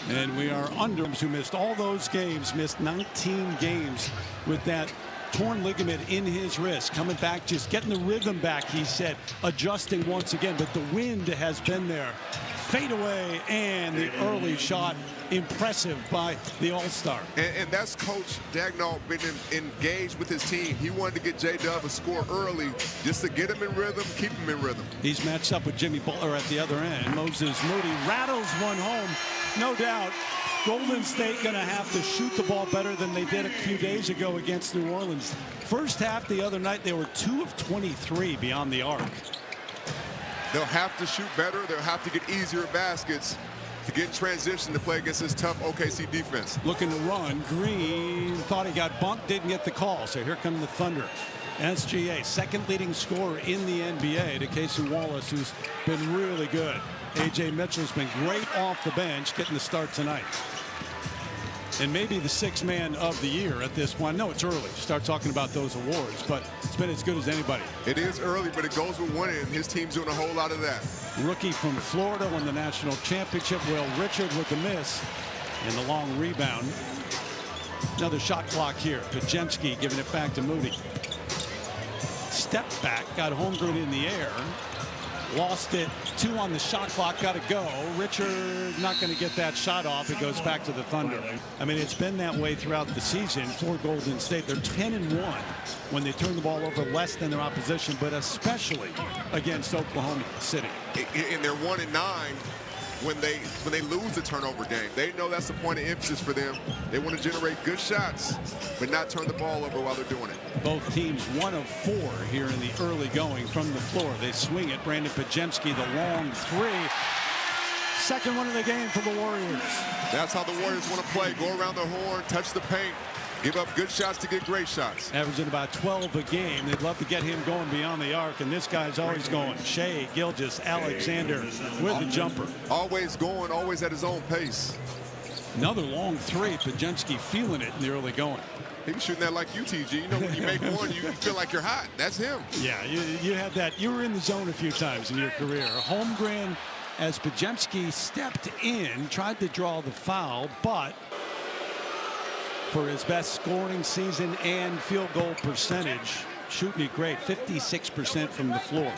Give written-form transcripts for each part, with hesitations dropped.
And we are under who missed all those games, missed 19 games with that torn ligament in his wrist. Coming back, just getting the rhythm back, he said, adjusting once again. But the wind has been there. Fade away, and the early shot, impressive by the All-Star. And that's Coach Daigneault been engaged with his team. He wanted to get J-Dub a score early just to get him in rhythm, keep him in rhythm. He's matched up with Jimmy Butler at the other end. Moses Moody rattles one home, no doubt. Golden State going to have to shoot the ball better than they did a few days ago against New Orleans. First half the other night, they were 2 of 23 beyond the arc. They'll have to shoot better. They'll have to get easier baskets to get in transition to play against this tough OKC defense. Looking to run. Green thought he got bumped, didn't get the call. So here come the Thunder. SGA, second leading scorer in the NBA to Casey Wallace, who's been really good. A.J. Mitchell's been great off the bench, getting the start tonight. And maybe the sixth man of the year at this point. No, it's early. Start talking about those awards, but it's been as good as anybody. It is early, but it goes with winning, and his team's doing a whole lot of that. Rookie from Florida won the national championship. Will Richard with the miss and the long rebound. Another shot clock here. Podziemski giving it back to Moody. Step back, got Holmgren in the air. Lost it. 2 on the shot clock. Got to go. Richard not going to get that shot off. It goes back to the Thunder. I mean, it's been that way throughout the season for Golden State. They're 10-1 when they turn the ball over less than their opposition, but especially against Oklahoma City. And they're 1-9 when they lose the turnover game. They know that's the point of emphasis for them. They want to generate good shots, but not turn the ball over while they're doing it. Both teams 1 of 4 here in the early going from the floor. They swing it. Brandon Podziemski, the long 3. Second one of the game for the Warriors. That's how the Warriors want to play. Go around the horn, touch the paint, give up good shots to get great shots. Averaging about 12 a game. They'd love to get him going beyond the arc, and this guy's always going. Shea Gilgeous-Alexander with the jumper. Always going, always at his own pace. Another long 3. Podziemski feeling it in the early going. He was shooting that like UTG. You know, when you make one, you feel like you're hot. That's him. Yeah, you had that. You were in the zone a few times in your career. Holmgren, as Podziemski stepped in, tried to draw the foul, but for his best scoring season and field goal percentage, shooting it great, 56% from the floor.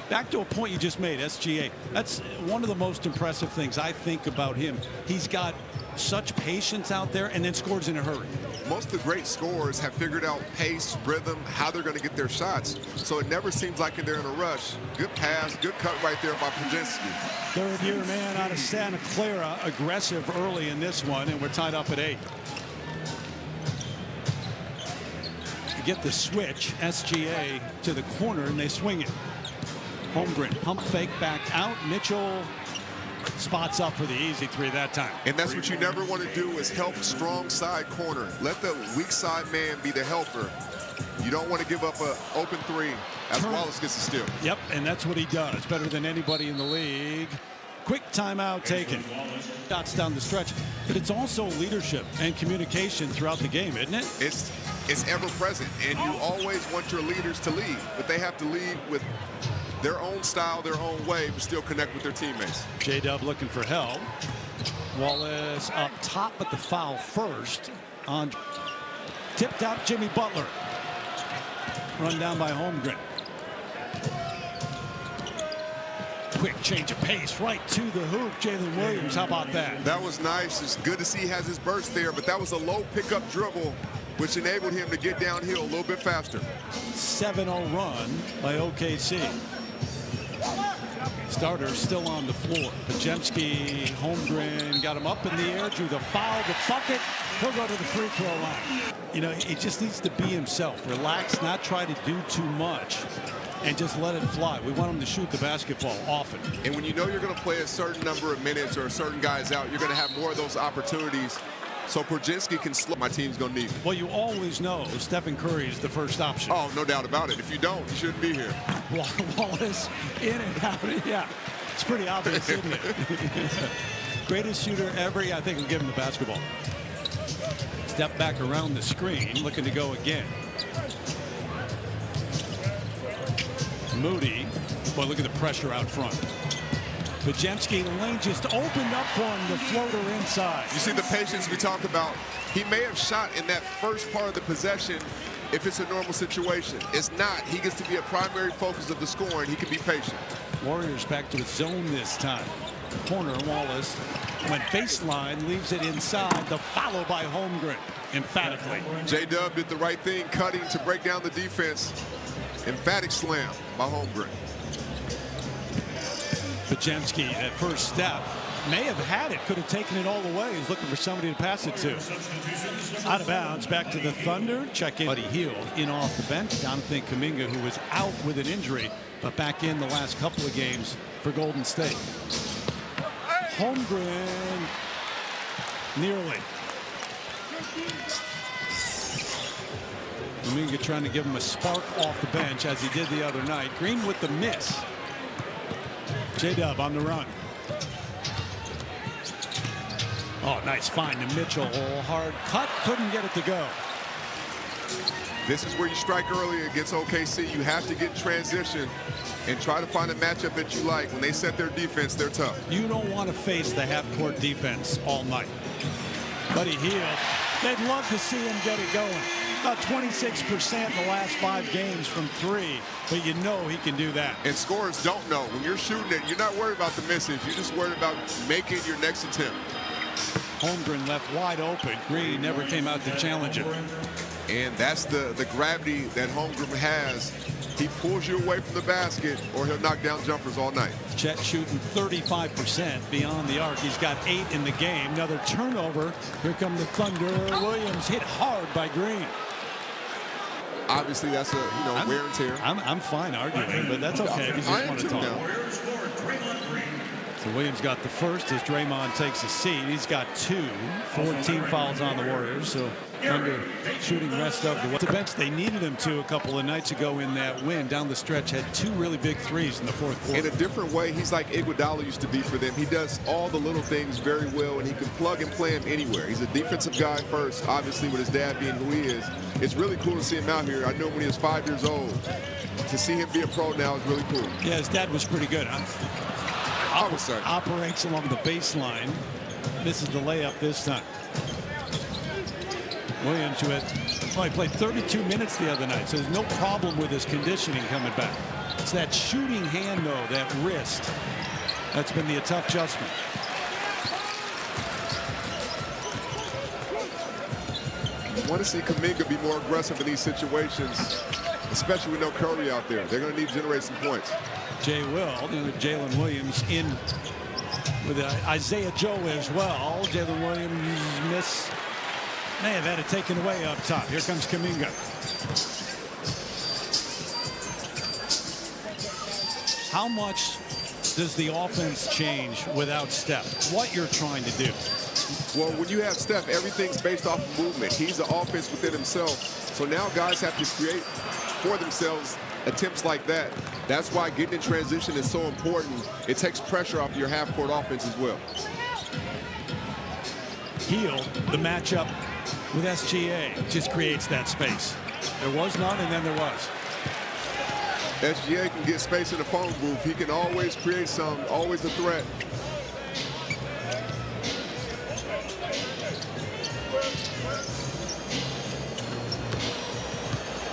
Back to a point you just made, SGA. That's one of the most impressive things I think about him. He's got such patience out there and then scores in a hurry. Most of the great scorers have figured out pace, rhythm, how they're going to get their shots. So it never seems like they're in a rush. Good pass, good cut right there by Podziemski. Third-year man out of Santa Clara, aggressive early in this one, and we're tied up at 8. Get the switch, SGA to the corner, and they swing it. Holmgren, pump fake back out. Mitchell spots up for the easy 3 that time. And that's what you never want to do, is help strong side corner. Let the weak side man be the helper. You don't want to give up an open 3 as Wallace gets the steal. Yep, and that's what he does. Better than anybody in the league. Quick timeout taken. Shots down the stretch. But it's also leadership and communication throughout the game, isn't it? It's ever present, and you always want your leaders to lead, but they have to lead with their own style, their own way, but still connect with their teammates. J-Dub looking for help. Wallace up top, but the foul first on tipped out Jimmy Butler. Run down by Holmgren. Quick change of pace right to the hoop. Jalen Williams, how about that? That was nice. It's good to see he has his burst there, but that was a low pickup dribble, which enabled him to get downhill a little bit faster. 7-0 run by OKC. Starter still on the floor. Podziemski, Holmgren got him up in the air, drew the foul, the bucket. He'll go to the free throw line. You know, he just needs to be himself. Relax, not try to do too much, and just let it fly. We want him to shoot the basketball often. And when you know you're going to play a certain number of minutes or certain guys out, you're going to have more of those opportunities. So Podziemski can slow. My team's going to need him. Well, you always know Stephen Curry is the first option. Oh, no doubt about it. If you don't, you shouldn't be here. Wallace in and out. Yeah, it's pretty obvious, isn't it? Greatest shooter ever. Yeah, I think we'll give him the basketball. Step back around the screen, looking to go again. Moody. Boy, look at the pressure out front. Podziemski, the lane just opened up for him, the floater inside. You see the patience we talked about. He may have shot in that first part of the possession if it's a normal situation. It's not. He gets to be a primary focus of the scoring. He can be patient. Warriors back to the zone this time. Corner, Wallace went baseline, leaves it inside. The follow by Holmgren, emphatically. J-Dub did the right thing, cutting to break down the defense. Emphatic slam by Holmgren. Podziemski at first step may have had it, could have taken it all the way. He's looking for somebody to pass it to. Out of bounds, back to the Thunder. Check in. Buddy Hield in off the bench. Jonathan Kuminga, who was out with an injury, but back in the last couple of games for Golden State. Holmgren, nearly. Kuminga trying to give him a spark off the bench as he did the other night. Green with the miss. J-Dub on the run. Oh, nice find to Mitchell. Hard cut, couldn't get it to go. This is where you strike early against OKC. You have to get in transition and try to find a matchup that you like. When they set their defense, they're tough. You don't want to face the half-court defense all night. Buddy Hield, they'd love to see him get it going. About 26% in the last 5 games from 3, but you know he can do that. And scorers don't know. When you're shooting it, you're not worried about the misses. You're just worried about making your next attempt. Holmgren left wide open. Green never came out to challenge it. And that's the gravity that Holmgren has. He pulls you away from the basket, or he'll knock down jumpers all night. Chet shooting 35% beyond the arc. He's got 8 in the game. Another turnover. Here come the Thunder. Williams hit hard by Green. Obviously, that's a wear and tear. I'm fine arguing, but that's okay if you just want to talk. So Williams got the first as Draymond takes a seat. He's got 2. 14 fouls on the Warriors. So under shooting rest of the bench. They needed him to a couple of nights ago in that win. Down the stretch, had 2 really big threes in the fourth quarter. In a different way, he's like Iguodala used to be for them. He does all the little things very well, and he can plug and play him anywhere. He's a defensive guy first, obviously, with his dad being who he is. It's really cool to see him out here. I know when he was 5 years old. To see him be a pro now is really cool. Yeah, his dad was pretty good. Operates along the baseline. Misses the layup this time. Williams, who had only played 32 minutes the other night, so there's no problem with his conditioning coming back. It's that shooting hand, though, that wrist. That's been the tough adjustment. You want to see Kuminga be more aggressive in these situations, especially with no Curry out there. They're going to need to generate some points. Jay Will, Jalen Williams in with Isaiah Joe as well. Jalen Williams miss. May have had it taken away up top. Here comes Kuminga. How much does the offense change without Steph? What you're trying to do? Well, when you have Steph, everything's based off of movement. He's the offense within himself. So now guys have to create for themselves attempts like that. That's why getting in transition is so important. It takes pressure off your half-court offense as well. Hield, the matchup with SGA, just creates that space. There was none, and then there was. SGA can get space in the phone booth. He can always create some, always a threat.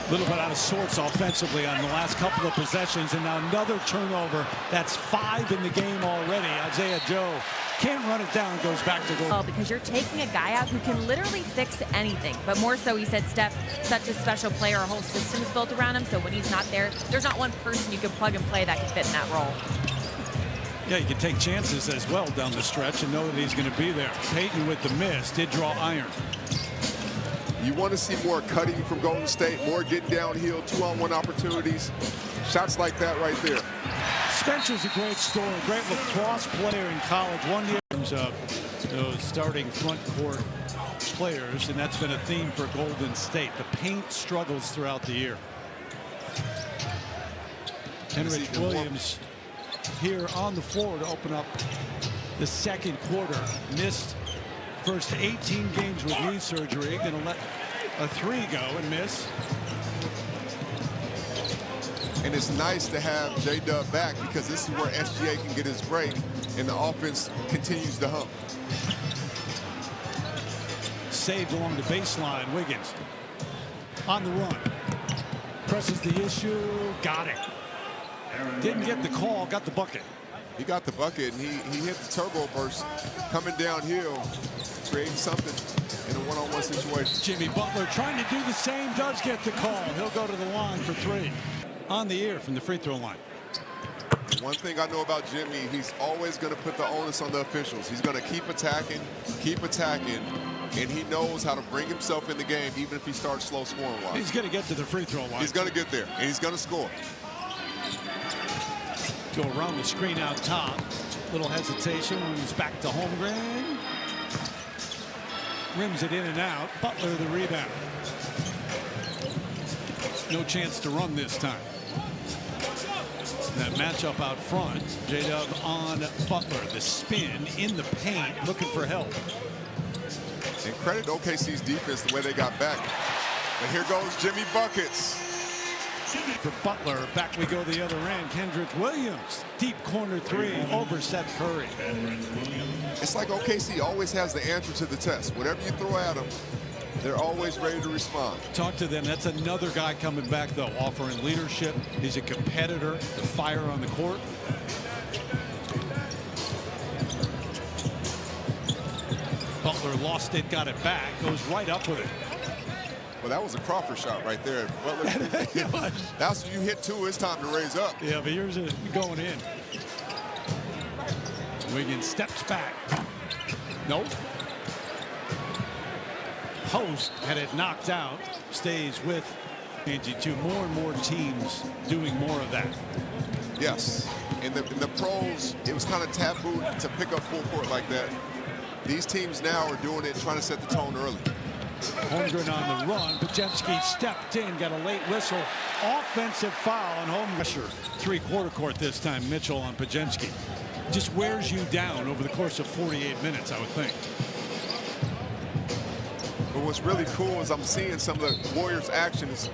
A little bit out of sorts offensively on the last couple of possessions, and now another turnover. That's 5 in the game already. Isaiah Joe can't run it down, goes back to goal. Oh, because you're taking a guy out who can literally fix anything. But more so, he said Steph, such a special player, our whole system is built around him. So when he's not there, there's not one person you can plug and play that can fit in that role. Yeah, you can take chances as well down the stretch and know that he's going to be there. Payton with the miss, did draw iron. You want to see more cutting from Golden State, more getting downhill, 2-on-1 opportunities. Shots like that right there. Spencer's a great story, great lacrosse player in college. 1 year of those starting front court players, and that's been a theme for Golden State. The paint struggles throughout the year. Kenrich Williams here on the floor to open up the second quarter. Missed first 18 games with knee surgery. Going to let a 3 go and miss. And it's nice to have J-Dub back because this is where SGA can get his break and the offense continues to hump. Saved along the baseline. Wiggins on the run. Presses the issue. Got it. Didn't get the call. Got the bucket. He got the bucket, and he hit the turbo burst coming downhill, creating something in a one-on-one situation. Jimmy Butler trying to do the same. Does get the call. He'll go to the line for 3. On the air from the free throw line. One thing I know about Jimmy, he's always going to put the onus on the officials. He's going to keep attacking, and he knows how to bring himself in the game, even if he starts slow scoring-wise. He's going to get to the free throw line. He's going to get there, and he's going to score. Go around the screen out top. Little hesitation when he's back to Holmgren. Rims it in and out. Butler the rebound. No chance to run this time. That matchup out front. J-Dub on Butler. The spin in the paint, looking for help. And credit OKC's defense the way they got back. But here goes Jimmy Buckets. For Butler, back we go the other end. Kendrick Williams, deep corner 3 over Seth Curry. It's like OKC always has the answer to the test. Whatever you throw at them, they're always ready to respond. Talk to them. That's another guy coming back, though, offering leadership. He's a competitor, the fire on the court. Butler lost it, got it back, goes right up with it. Well, that was a Crawford shot right there. Butler, that's when you hit 2, it's time to raise up. Yeah, but here's it going in. Wiggins steps back. Nope. Post had it knocked out. Stays with Angie. More and more teams doing more of that. Yes. In the pros, it was kind of taboo to pick up full court like that. These teams now are doing it, trying to set the tone early. Holmgren on the run. Podziemski stepped in, got a late whistle. Offensive foul on home pressure. 3-quarter court this time. Mitchell on Podziemski. Just wears you down over the course of 48 minutes, I would think. But what's really cool is I'm seeing some of the Warriors' actions.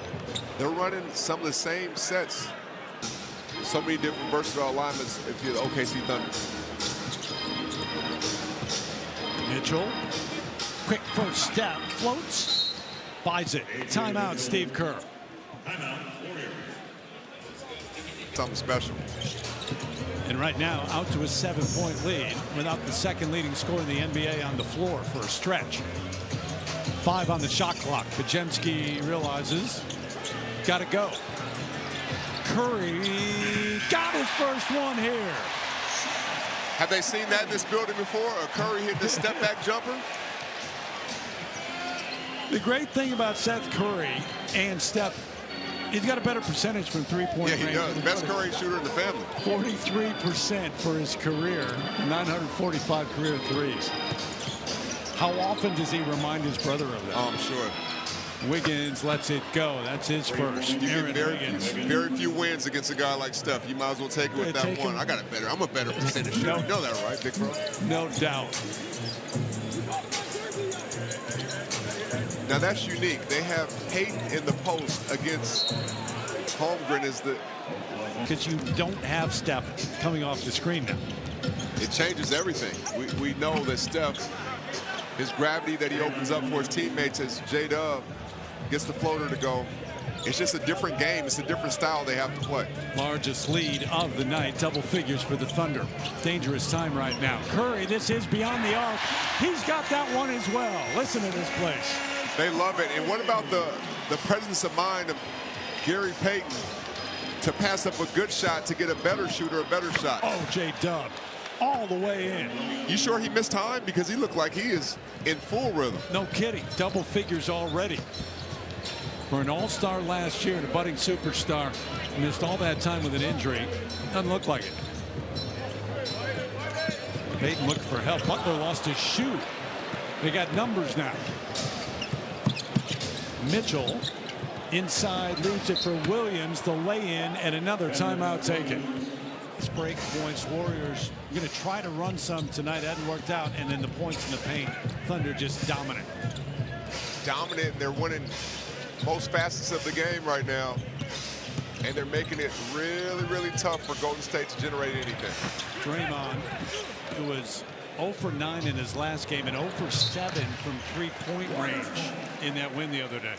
They're running some of the same sets. So many different versatile alignments if you're the OKC Thunder. Mitchell. Quick first step, floats, buys it. Timeout, Steve Kerr. Something special. And right now, out to a 7-point lead without the second leading scorer in the NBA on the floor for a stretch. 5 on the shot clock. Podziemski realizes, got to go. Curry got his first one here. Have they seen that in this building before? A Curry hitting a step-back jumper? The great thing about Seth Curry and Steph, he's got a better percentage from 3-point range. Yeah, he does. Best Curry shooter in the family. 43% for his career, 945 career threes. How often does he remind his brother of that? Oh, I'm sure. Wiggins lets it go. That's his first. You Aaron get Wiggins. very few wins against a guy like Steph. You might as well take it with that one. I'm a better percentage shooter. You know that, right, big bro? No doubt. Now that's unique. They have Payton in the post against Holmgren as the... Because you don't have Steph coming off the screen now. It changes everything. We know that Steph, his gravity that he opens up for his teammates as J-Dub gets the floater to go. It's just a different game. It's a different style they have to play. Largest lead of the night, double figures for the Thunder. Dangerous time right now. Curry, this is beyond the arc. He's got that one as well. Listen to this place. They love it. And what about the presence of mind of Gary Payton to pass up a good shot to get a better shooter, a better shot? Oh, J-Dub, all the way in. You sure he missed time? Because he looked like he is in full rhythm. No kidding. Double figures already. For an all-star last year and a budding superstar, missed all that time with an injury. Doesn't look like it. Payton looked for help. Butler lost his shoe. They got numbers now. Mitchell inside, leaves it for Williams. The lay-in and another timeout taken. Break points. Warriors going to try to run some tonight. Hadn't worked out. And then the points in the paint. Thunder just dominant. Dominant. They're winning most facets of the game right now. and they're making it really, really tough for Golden State to generate anything. Draymond, who was 0 for 9 in his last game and 0 for 7 from three-point range in that win the other day.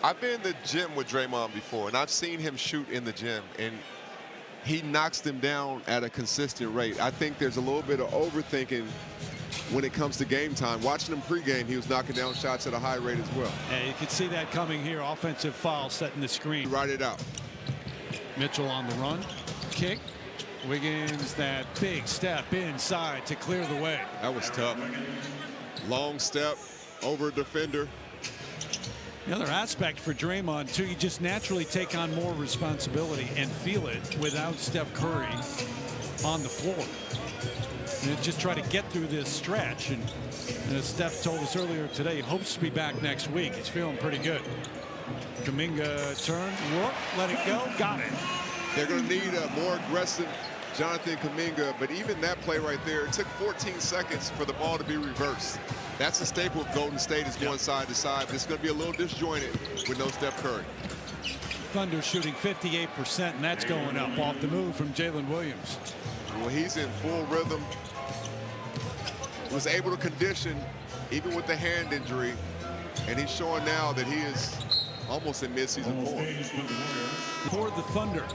I've been in the gym with Draymond before, and I've seen him shoot in the gym, and he knocks them down at a consistent rate. I think there's a little bit of overthinking when it comes to game time. Watching him pregame, he was knocking down shots at a high rate as well. Yeah, you can see that coming here. Offensive foul setting the screen. Ride it out. Mitchell on the run. Kick. Wiggins, that big step inside to clear the way. That was tough. Long step over a defender. The other aspect for Draymond, too, you just naturally take on more responsibility and feel it without Steph Curry on the floor. And just try to get through this stretch. And as Steph told us earlier today, he hopes to be back next week. He's feeling pretty good. Kuminga turn, whoop, let it go, got it. They're going to need a more aggressive Jonathan Kuminga, but even that play right there, it took 14 seconds for the ball to be reversed. That's a staple of Golden State, is going side to side, but it's going to be a little disjointed with no Steph Curry. Thunder shooting 58%, and that's going up off the move from Jalen Williams. Well, he's in full rhythm. Was able to condition even with the hand injury, and he's showing now that he is almost in midseason form. For the Thunder,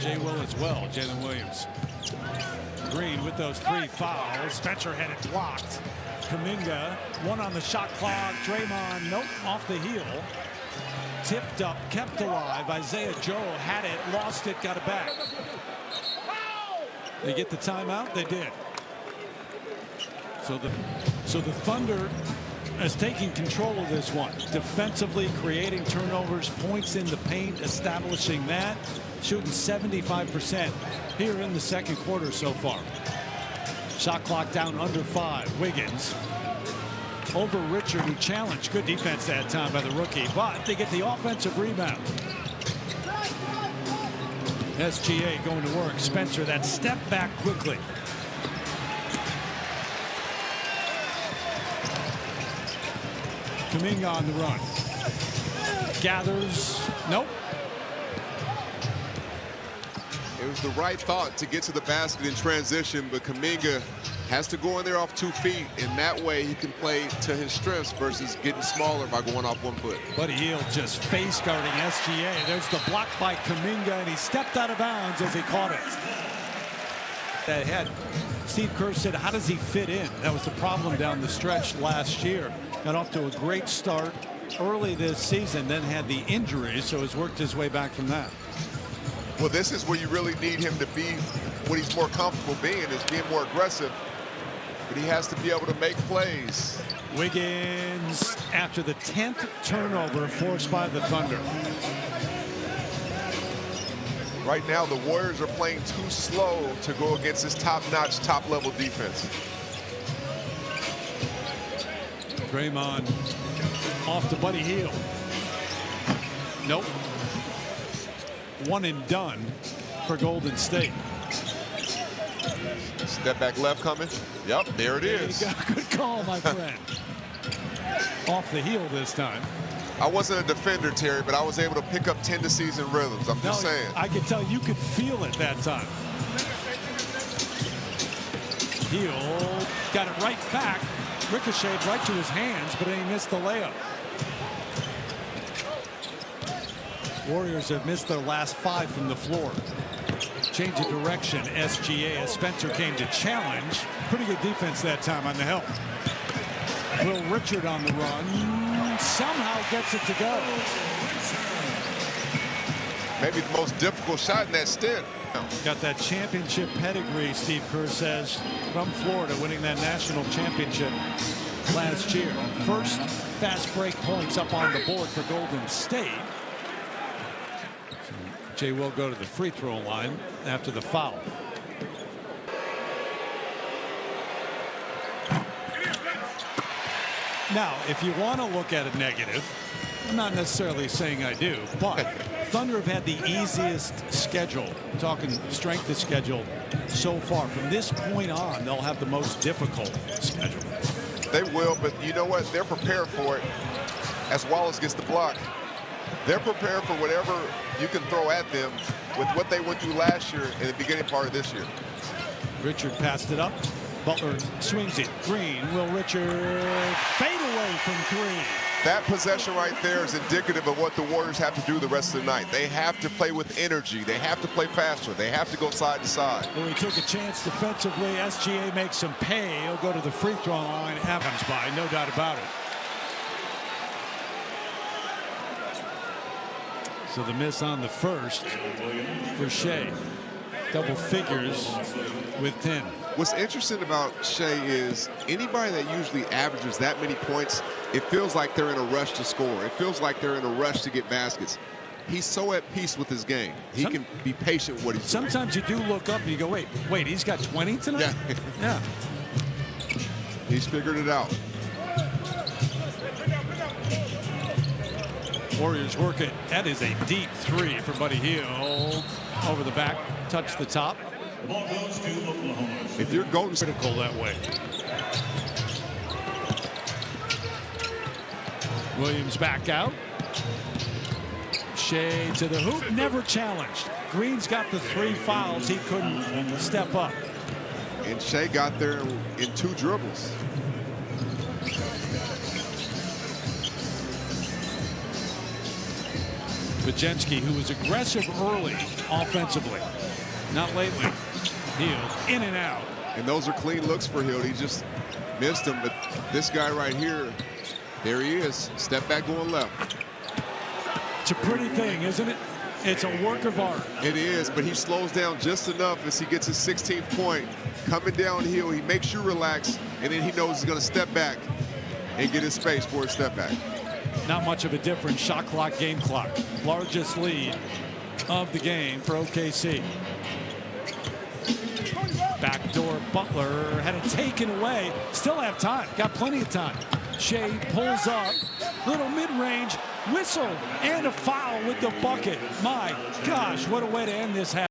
Jay Will as well, Jalen Williams. Green with those 3 fouls. Spencer had it blocked. Kuminga, 1 on the shot clock. Draymond, nope, off the heel. Tipped up, kept alive. Isaiah Joe had it, lost it, got it back. They get the timeout? They did. So the Thunder is taking control of this one. Defensively, creating turnovers, points in the paint, establishing that. Shooting 75% here in the second quarter so far. Shot clock down under 5. Wiggins over Richard, who challenged. Good defense that time by the rookie, but they get the offensive rebound. SGA going to work. Spencer, that step back quickly. Kuminga on the run. Gathers. Nope. It was the right thought to get to the basket in transition, but Kuminga has to go in there off 2 feet, and that way he can play to his strengths versus getting smaller by going off 1 foot. Buddy Hield just face guarding SGA. There's the block by Kuminga, and he stepped out of bounds as he caught it. That had Steve Kerr said, how does he fit in? That was the problem down the stretch last year. Got off to a great start early this season, then had the injury, so has worked his way back from that. Well, this is where you really need him to be what he's more comfortable being, is being more aggressive. But he has to be able to make plays. Wiggins after the 10th turnover forced by the Thunder. Right now, the Warriors are playing too slow to go against this top-notch, top-level defense. Draymond off to Buddy Hield. Nope. 1 and done for Golden State. Step back left coming. Yep, there it is. Good call, my friend. Off the heel this time. I wasn't a defender, Terry, but I was able to pick up tend-to-season rhythms. I'm just saying. I could tell you could feel it that time. Hield got it right back. Ricocheted right to his hands, but then he missed the layup. Warriors have missed their last 5 from the floor. Change of direction. SGA as Spencer came to challenge. Pretty good defense that time on the help. Will Richard on the run. Somehow gets it to go. Maybe the most difficult shot in that stint. Got that championship pedigree, Steve Kerr says, from Florida, winning that national championship last year. First fast break points up on the board for Golden State. Jay will go to the free throw line after the foul. Now, if you want to look at a negative, I'm not necessarily saying I do, but Thunder have had the easiest schedule, talking strength of schedule so far. From this point on, they'll have the most difficult schedule. They will, but you know what? They're prepared for it. As Wallace gets the block, They're prepared for whatever you can throw at them with what they went through last year and the beginning part of this year. Richard passed it up. Butler swings it. Green. Will Richard fade away from Green. That possession right there is indicative of what the Warriors have to do the rest of the night. They have to play with energy. They have to play faster. They have to go side to side. Well, he took a chance defensively. SGA makes him pay. He'll go to the free throw line. Comes by, no doubt about it. So the miss on the first for Shea. Double figures with 10. What's interesting about Shea is anybody that usually averages that many points, it feels like they're in a rush to score. It feels like they're in a rush to get baskets. He's so at peace with his game. He can be patient with what he's doing. Sometimes you do look up and you go, wait, he's got 20 tonight? Yeah. Yeah. He's figured it out. Warriors work it. That is a deep three for Buddy Hield. Over the back, touch the top. If you're Golden Critical that way. Williams back out. Shea to the hoop, never challenged. Green's got the 3 fouls. He couldn't step up. And Shea got there in 2 dribbles. Podziemski, who was aggressive early offensively, not lately. Hield in and out. And those are clean looks for Hield. He just missed them. But this guy right here, there he is. Step back going left. It's a pretty thing, isn't it? It's a work of art. It is, but he slows down just enough as he gets his 16th point. Coming downhill, he makes you relax, and then he knows he's going to step back and get his space for his step back. Not much of a difference. Shot clock, game clock. Largest lead of the game for OKC. Backdoor Butler had it taken away. Still have time. Got plenty of time. Shea pulls up. Little mid-range whistle and a foul with the bucket. My gosh, what a way to end this half.